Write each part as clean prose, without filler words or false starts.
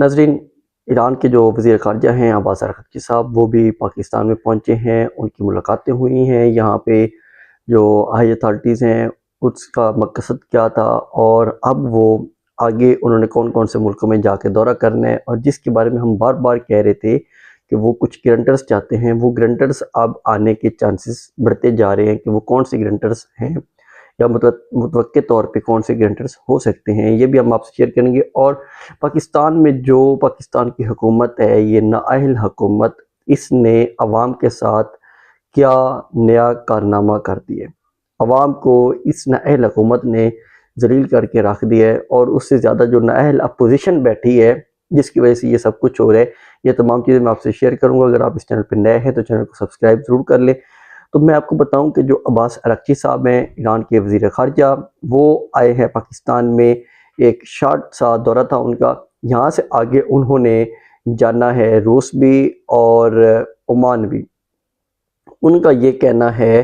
ناظرین، ایران کے جو وزیر خارجہ ہیں عباس اراغچی صاحب، وہ بھی پاکستان میں پہنچے ہیں، ان کی ملاقاتیں ہوئی ہیں۔ یہاں پہ جو ہائی اتھارٹیز ہیں اس کا مقصد کیا تھا، اور اب وہ آگے انہوں نے کون کون سے ملکوں میں جا کے دورہ کرنا ہے، اور جس کے بارے میں ہم بار بار کہہ رہے تھے کہ وہ کچھ گرنٹرز چاہتے ہیں، وہ گرنٹرز اب آنے کے چانسز بڑھتے جا رہے ہیں کہ وہ کون سے گرنٹرز ہیں، یا متوقع طور پہ کون سے گرنٹرز ہو سکتے ہیں، یہ بھی ہم آپ سے شیئر کریں گے۔ اور پاکستان میں جو پاکستان کی حکومت ہے، یہ نااہل حکومت، اس نے عوام کے ساتھ کیا نیا کارنامہ کر دیا ہے۔ عوام کو اس نااہل حکومت نے ذلیل کر کے رکھ دیا ہے، اور اس سے زیادہ جو نااہل اپوزیشن بیٹھی ہے جس کی وجہ سے یہ سب کچھ ہو رہا ہے، یہ تمام چیزیں میں آپ سے شیئر کروں گا۔ اگر آپ اس چینل پہ نئے ہیں تو چینل کو سبسکرائب ضرور کر لیں۔ تو میں آپ کو بتاؤں کہ جو عباس اراغچی صاحب ہیں، ایران کے وزیر خارجہ، وہ آئے ہیں پاکستان میں، ایک شارٹ سا دورہ تھا ان کا۔ یہاں سے آگے انہوں نے جانا ہے روس بھی اور عمان بھی۔ ان کا یہ کہنا ہے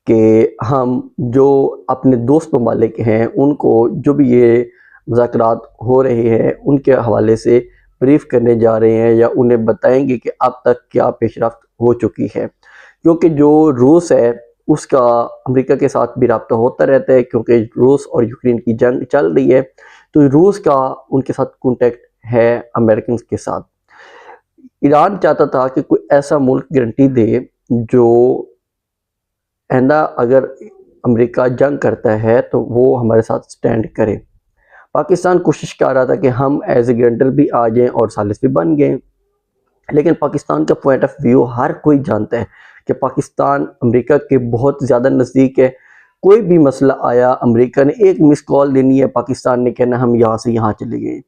کہ ہم جو اپنے دوست ممالک ہیں ان کو جو بھی یہ مذاکرات ہو رہے ہیں ان کے حوالے سے بریف کرنے جا رہے ہیں، یا انہیں بتائیں گے کہ اب تک کیا پیش رفت ہو چکی ہے، کیونکہ جو روس ہے اس کا امریکہ کے ساتھ بھی رابطہ ہوتا رہتا ہے، کیونکہ روس اور یوکرین کی جنگ چل رہی ہے، تو روس کا ان کے ساتھ کانٹیکٹ ہے امریکنز کے ساتھ۔ ایران چاہتا تھا کہ کوئی ایسا ملک گارنٹی دے جو آئندہ اگر امریکہ جنگ کرتا ہے تو وہ ہمارے ساتھ سٹینڈ کرے۔ پاکستان کوشش کر رہا تھا کہ ہم ایز اے گارنٹر بھی آ جائیں اور ثالث بھی بن گئے، لیکن پاکستان کا پوائنٹ آف ویو ہر کوئی جانتا ہے کہ پاکستان امریکہ کے بہت زیادہ نزدیک ہے۔ کوئی بھی مسئلہ آیا، امریکہ نے ایک مس کال دینی ہے، پاکستان نے کہنا ہم یہاں سے یہاں چلے گئے۔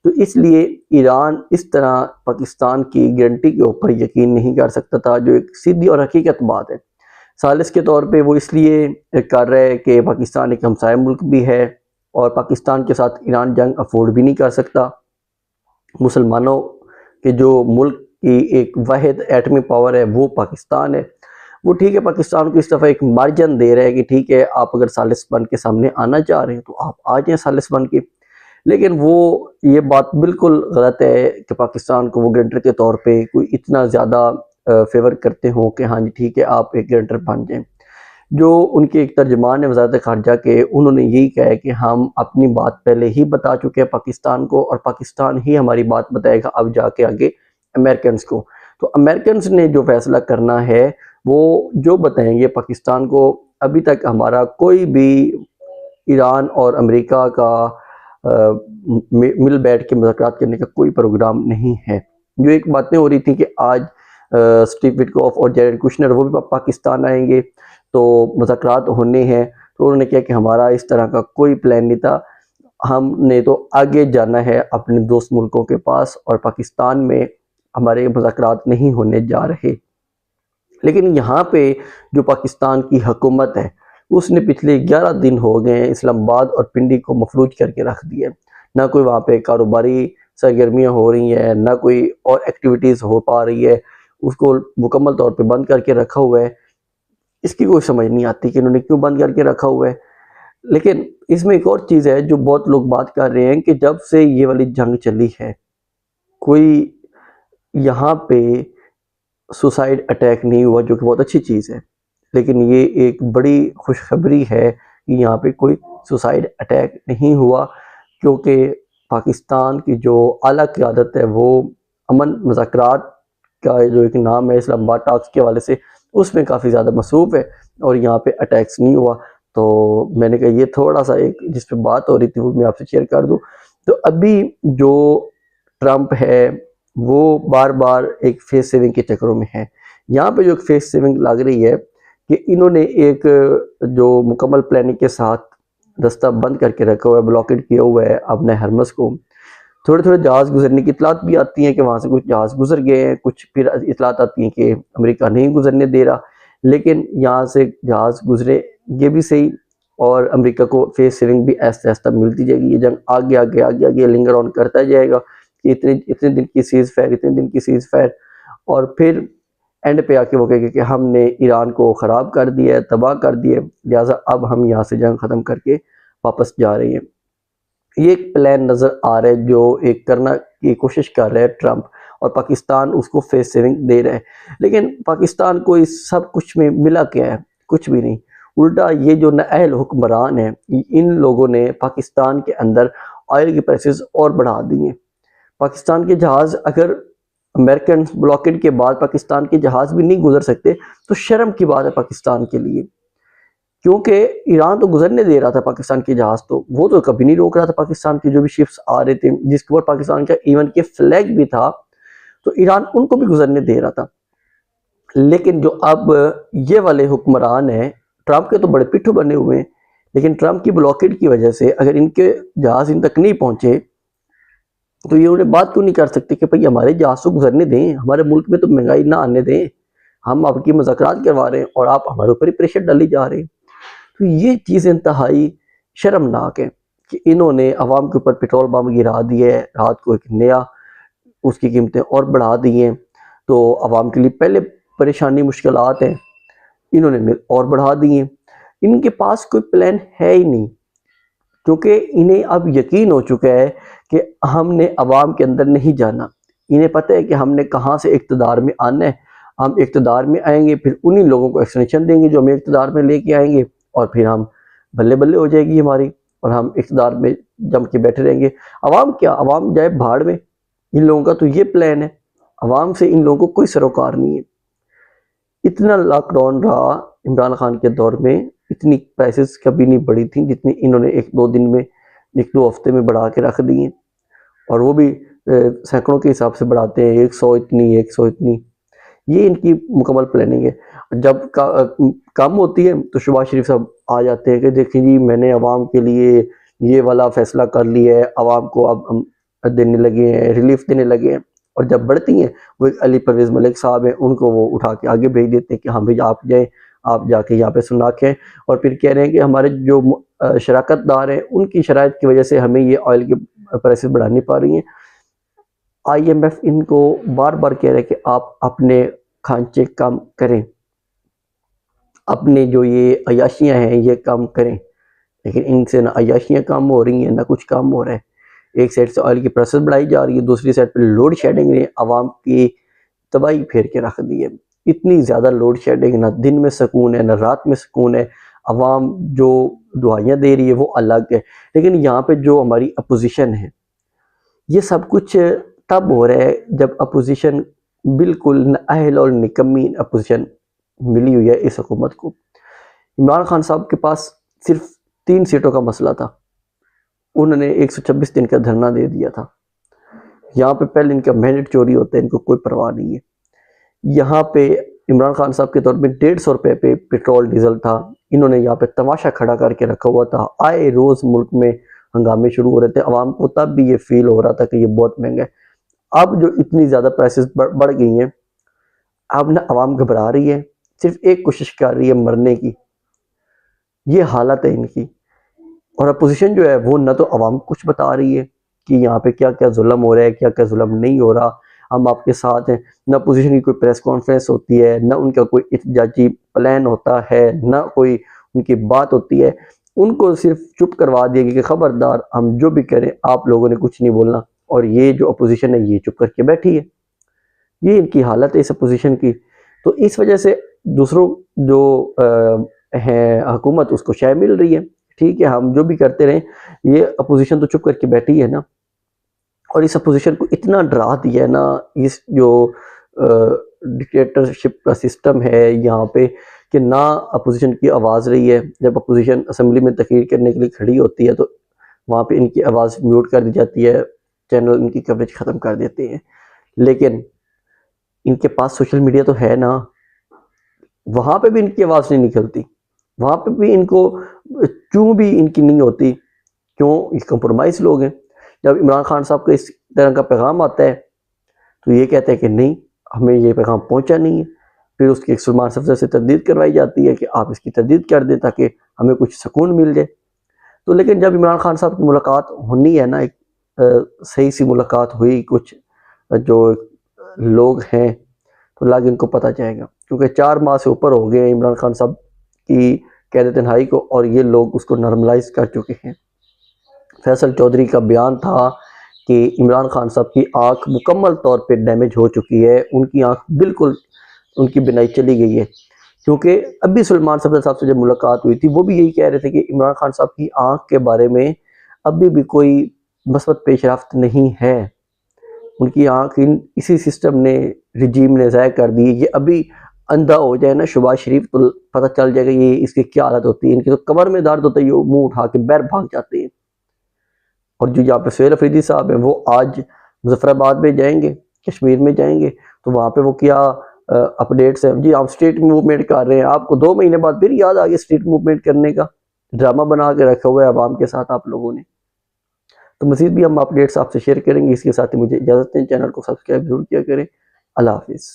تو اس لیے ایران اس طرح پاکستان کی گارنٹی کے اوپر یقین نہیں کر سکتا تھا، جو ایک سیدھی اور حقیقت بات ہے۔ ثالث کے طور پہ وہ اس لیے کر رہے کہ پاکستان ایک ہمسائے ملک بھی ہے، اور پاکستان کے ساتھ ایران جنگ افورڈ بھی نہیں کر سکتا۔ مسلمانوں کے جو ملک کی ایک واحد ایٹمی پاور ہے وہ پاکستان ہے۔ وہ ٹھیک ہے، پاکستان کو اس دفعہ ایک مارجن دے رہا ہے کہ ٹھیک ہے آپ اگر ثالث بن کے سامنے آنا چاہ رہے ہیں تو آپ آ جائیں ثالث بن کے، لیکن وہ یہ بات بالکل غلط ہے کہ پاکستان کو وہ گرنٹر کے طور پہ کوئی اتنا زیادہ فیور کرتے ہوں کہ ہاں جی ٹھیک ہے آپ ایک گرنٹر بن جائیں۔ جو ان کے ایک ترجمان ہیں وزارت خارجہ کے، انہوں نے یہی کہا ہے کہ ہم اپنی بات پہلے ہی بتا چکے ہیں پاکستان کو، اور پاکستان ہی ہماری بات بتائے گا اب جا کے آگے امریکنز کو۔ تو امریکنز نے جو فیصلہ کرنا ہے وہ جو بتائیں گے پاکستان کو۔ ابھی تک ہمارا کوئی بھی ایران اور امریکہ کا مل بیٹھ کے مذاکرات کرنے کا کوئی پروگرام نہیں ہے۔ جو ایک باتیں ہو رہی تھی کہ آج سٹیو وٹکوف اور جیرڈ کوشنر وہ بھی پاکستان آئیں گے تو مذاکرات ہونے ہیں، تو انہوں نے کہا کہ ہمارا اس طرح کا کوئی پلان نہیں تھا، ہم نے تو آگے جانا ہے اپنے دوست ملکوں کے پاس، اور پاکستان میں ہمارے مذاکرات نہیں ہونے جا رہے۔ لیکن یہاں پہ جو پاکستان کی حکومت ہے اس نے پچھلے 11 دن ہو گئے ہیں اسلام آباد اور پنڈی کو مفلوج کر کے رکھ دیا ہے۔ نہ کوئی وہاں پہ کاروباری سرگرمیاں ہو رہی ہیں، نہ کوئی اور ایکٹیویٹیز ہو پا رہی ہے، اس کو مکمل طور پہ بند کر کے رکھا ہوا ہے۔ اس کی کوئی سمجھ نہیں آتی کہ انہوں نے کیوں بند کر کے رکھا ہوا ہے۔ لیکن اس میں ایک اور چیز ہے جو بہت لوگ بات کر رہے ہیں کہ جب سے یہ والی جنگ چلی ہے کوئی یہاں پہ سوسائیڈ اٹیک نہیں ہوا، جو کہ بہت اچھی چیز ہے، لیکن یہ ایک بڑی خوشخبری ہے کہ یہاں پہ کوئی سوسائیڈ اٹیک نہیں ہوا، کیونکہ پاکستان کی جو اعلیٰ قیادت ہے وہ امن مذاکرات کا جو ایک نام ہے اسلام آباد ٹاکس کے حوالے سے، اس میں کافی زیادہ مصروف ہے، اور یہاں پہ اٹیکس نہیں ہوا۔ تو میں نے کہا یہ تھوڑا سا ایک جس پہ بات ہو رہی تھی وہ میں آپ سے شیئر کر دوں۔ تو ابھی جو ٹرمپ ہے وہ بار بار ایک فیس سیونگ کے چکروں میں ہے۔ یہاں پہ جو ایک فیس سیونگ لگ رہی ہے کہ انہوں نے ایک جو مکمل پلاننگ کے ساتھ رستہ بند کر کے رکھا ہوا ہے، بلاکڈ کیا ہوا ہے اپنے ہرمز کو۔ تھوڑے تھوڑے جہاز گزرنے کی اطلاعات بھی آتی ہیں کہ وہاں سے کچھ جہاز گزر گئے ہیں، کچھ پھر اطلاعات آتی ہیں کہ امریکہ نہیں گزرنے دے رہا، لیکن یہاں سے جہاز گزرے یہ بھی صحیح، اور امریکہ کو فیس سیونگ بھی آہستہ آہستہ ملتی جائے گی۔ یہ جنگ آگے آگے آگے آگے لنگر آن کرتا جائے گا کہ اتنے دن کی سیز فائر، اتنے دن کی سیز فائر، اور پھر اینڈ پہ آ کے وہ کہے گا کہ ہم نے ایران کو خراب کر دیا ہے، تباہ کر دیا ہے، لہٰذا اب ہم یہاں سے جنگ ختم کر کے واپس جا رہے ہیں۔ یہ ایک پلان نظر آ رہا ہے جو ایک کرنا کی کوشش کر رہا ہے ٹرمپ، اور پاکستان اس کو فیس سیونگ دے رہا ہے، لیکن پاکستان کو اس سب کچھ میں ملا کیا ہے؟ کچھ بھی نہیں۔ الٹا یہ جو نااہل حکمران ہیں، ان لوگوں نے پاکستان کے اندر آئل کی پرائسز اور بڑھا دی ہیں۔ پاکستان کے جہاز اگر امریکن بلاکیڈ کے بعد پاکستان کے جہاز بھی نہیں گزر سکتے تو شرم کی بات ہے پاکستان کے لیے، کیونکہ ایران تو گزرنے دے رہا تھا پاکستان کے جہاز، تو وہ تو کبھی نہیں روک رہا تھا پاکستان کے جو بھی شپس آ رہے تھے، جس کے اوپر پاکستان کا ایون کے فلیگ بھی تھا، تو ایران ان کو بھی گزرنے دے رہا تھا۔ لیکن جو اب یہ والے حکمران ہیں، ٹرمپ کے تو بڑے پٹھو بنے ہوئے ہیں، لیکن ٹرمپ کی بلاکیڈ کی وجہ سے اگر ان کے جہاز ان تک نہیں پہنچے تو یہ انہیں بات کیوں نہیں کر سکتے کہ بھئی ہمارے جہاز کو گزرنے دیں، ہمارے ملک میں تو مہنگائی نہ آنے دیں، ہم آپ کی مذاکرات کروا رہے ہیں اور آپ ہمارے اوپر ہی پریشر ڈالی جا رہے ہیں۔ تو یہ چیز انتہائی شرمناک ہے کہ انہوں نے عوام کے اوپر پیٹرول بم گرا دیے، رات کو ایک نیا اس کی قیمتیں اور بڑھا دی ہیں، تو عوام کے لیے پہلے پریشانی مشکلات ہیں، انہوں نے اور بڑھا دی ہیں۔ ان کے پاس کوئی پلان ہے ہی نہیں، کیونکہ انہیں اب یقین ہو چکا ہے کہ ہم نے عوام کے اندر نہیں جانا۔ انہیں پتہ ہے کہ ہم نے کہاں سے اقتدار میں آنا ہے، ہم اقتدار میں آئیں گے، پھر انہی لوگوں کو ایکسٹینشن دیں گے جو ہمیں اقتدار میں لے کے آئیں گے، اور پھر ہم بلے بلے ہو جائے گی ہماری، اور ہم اقتدار میں جم کے بیٹھے رہیں گے۔ عوام کیا؟ عوام جائے بھاڑ میں۔ ان لوگوں کا تو یہ پلان ہے، عوام سے ان لوگوں کو کوئی سروکار نہیں ہے۔ اتنا لاک ڈاؤن رہا عمران خان کے دور میں، اتنی پرائسز کبھی نہیں بڑھی تھیں جتنی انہوں نے ایک دو ہفتے میں بڑھا کے رکھ دی ہیں، اور وہ بھی سینکڑوں کے حساب سے بڑھاتے ہیں، 100 اتنی 100 اتنی۔ یہ ان کی مکمل پلاننگ ہے۔ جب کم ہوتی ہے تو شہباز شریف صاحب آ جاتے ہیں کہ دیکھیں جی میں نے عوام کے لیے یہ والا فیصلہ کر لیا ہے، عوام کو اب ہم دینے لگے ہیں، ریلیف دینے لگے ہیں، اور جب بڑھتی ہیں وہ ایک علی پرویز ملک صاحب ہیں، ان کو وہ اٹھا کے آگے بھیج دیتے ہیں کہ ہاں بھئی آپ جائیں، آپ جا کے یہاں پہ سنا کے، اور پھر کہہ رہے ہیں کہ ہمارے جو شراکت دار ہیں ان کی شرائط کی وجہ سے ہمیں یہ آئل کی پرائسز بڑھانی پا رہی ہیں۔ آئی ایم ایف ان کو بار بار کہہ رہے ہیں کہ آپ اپنے کھانچے کم کریں، اپنے جو یہ عیاشیاں ہیں یہ کم کریں، لیکن ان سے نہ عیاشیاں کم ہو رہی ہیں نہ کچھ کم ہو رہا ہے۔ ایک سائڈ سے آئل کی پرائسز بڑھائی جا رہی ہے، دوسری سائڈ پہ لوڈ شیڈنگ نے عوام کی تباہی پھیر کے رکھ دی ہے۔ اتنی زیادہ لوڈ شیڈنگ، نہ دن میں سکون ہے نہ رات میں سکون ہے، عوام جو دعائیاں دے رہی ہے وہ الگ ہے، لیکن یہاں پہ جو ہماری اپوزیشن ہے، یہ سب کچھ تب ہو رہا ہے جب اپوزیشن بالکل نااہل اور نکمی اپوزیشن ملی ہوئی ہے اس حکومت کو۔ عمران خان صاحب کے پاس صرف 3 سیٹوں کا مسئلہ تھا، انہوں نے 126 دن کا دھرنا دے دیا تھا۔ یہاں پہ پہلے ان کا مینڈیٹ چوری ہوتا ہے، ان کو کوئی پرواہ نہیں ہے۔ یہاں پہ عمران خان صاحب کے طور پہ 150 روپے پہ پیٹرول ڈیزل تھا، انہوں نے یہاں پہ تماشا کھڑا کر کے رکھا ہوا تھا، آئے روز ملک میں ہنگامے شروع ہو رہے تھے، عوام کو تب بھی یہ فیل ہو رہا تھا کہ یہ بہت مہنگا ہے۔ اب جو اتنی زیادہ پرائسز بڑھ گئی ہیں، اب نہ عوام گھبرا رہی ہے، صرف ایک کوشش کر رہی ہے مرنے کی، یہ حالت ہے ان کی۔ اور اپوزیشن جو ہے وہ نہ تو عوام کچھ بتا رہی ہے کہ یہاں پہ کیا کیا ظلم ہو رہا ہے، کیا کیا ظلم نہیں ہو رہا، ہم آپ کے ساتھ ہیں، نہ اپوزیشن کی کوئی پریس کانفرنس ہوتی ہے، نہ ان کا کوئی احتجاجی پلان ہوتا ہے، نہ کوئی ان کی بات ہوتی ہے۔ ان کو صرف چپ کروا دیا گیا کہ خبردار ہم جو بھی کریں آپ لوگوں نے کچھ نہیں بولنا، اور یہ جو اپوزیشن ہے یہ چپ کر کے بیٹھی ہے۔ یہ ان کی حالت ہے اس اپوزیشن کی۔ تو اس وجہ سے دوسروں جو ہیں حکومت اس کو شے مل رہی ہے، ٹھیک ہے ہم جو بھی کرتے رہیں، یہ اپوزیشن تو چپ کر کے بیٹھی ہے نا۔ اور اس اپوزیشن کو اتنا ڈرا دیا ہے نا اس جو ڈکٹیٹرشپ کا سسٹم ہے یہاں پہ، کہ نہ اپوزیشن کی آواز رہی ہے۔ جب اپوزیشن اسمبلی میں تقریر کرنے کے لیے کھڑی ہوتی ہے تو وہاں پہ ان کی آواز میوٹ کر دی جاتی ہے، چینل ان کی کوریج ختم کر دیتے ہیں۔ لیکن ان کے پاس سوشل میڈیا تو ہے نا، وہاں پہ بھی ان کی آواز نہیں نکلتی، وہاں پہ بھی ان کو چوں بھی ان کی نہیں ہوتی۔ کیوں؟ یہ کمپرومائز لوگ ہیں۔ جب عمران خان صاحب کا اس طرح کا پیغام آتا ہے تو یہ کہتے ہیں کہ نہیں ہمیں یہ پیغام پہنچا نہیں ہے، پھر اس کی ایک سلمان صفدر سے تردید کروائی جاتی ہے کہ آپ اس کی تردید کر دیں تاکہ ہمیں کچھ سکون مل جائے۔ تو لیکن جب عمران خان صاحب کی ملاقات ہونی ہے نا، ایک صحیح سی ملاقات ہوئی کچھ جو لوگ ہیں، تو لاگ ان کو پتہ جائے گا، کیونکہ 4 ماہ سے اوپر ہو گئے عمران خان صاحب کی قید تنہائی کو، اور یہ لوگ اس کو نارملائز کر چکے ہیں۔ فیصل چودھری کا بیان تھا کہ عمران خان صاحب کی آنکھ مکمل طور پہ ڈیمیج ہو چکی ہے، ان کی آنکھ بالکل ان کی بینائی چلی گئی ہے، کیونکہ ابھی سلمان صفدر صاحب سے جب ملاقات ہوئی تھی وہ بھی یہی کہہ رہے تھے کہ عمران خان صاحب کی آنکھ کے بارے میں ابھی بھی کوئی مثبت پیش رفت نہیں ہے، ان کی آنکھ اسی سسٹم نے رجیم نے ضائع کر دی، یہ ابھی اندھا ہو جائے نا شہباز شریف تو پتہ چل جائے گا یہ اس کی کیا حالت ہوتی ہے، ان کی تو کمر میں درد ہوتا ہے، یہ منہ اٹھا کے باہر بھاگ جاتے ہیں۔ اور جو یہاں پہ سہیل افریدی صاحب ہیں وہ آج مظفر آباد میں جائیں گے، کشمیر میں جائیں گے، تو وہاں پہ وہ کیا اپڈیٹس ہیں، جی آپ سٹریٹ موومنٹ کر رہے ہیں، آپ کو 2 مہینے بعد پھر یاد آ گیا سٹریٹ موومنٹ کرنے کا، ڈرامہ بنا کے رکھا ہوا ہے عوام کے ساتھ آپ لوگوں نے۔ تو مزید بھی ہم اپڈیٹس آپ سے شیئر کریں گے، اس کے ساتھ ہی مجھے اجازت دیں، چینل کو سبسکرائب ضرور کیا کریں۔ اللہ حافظ۔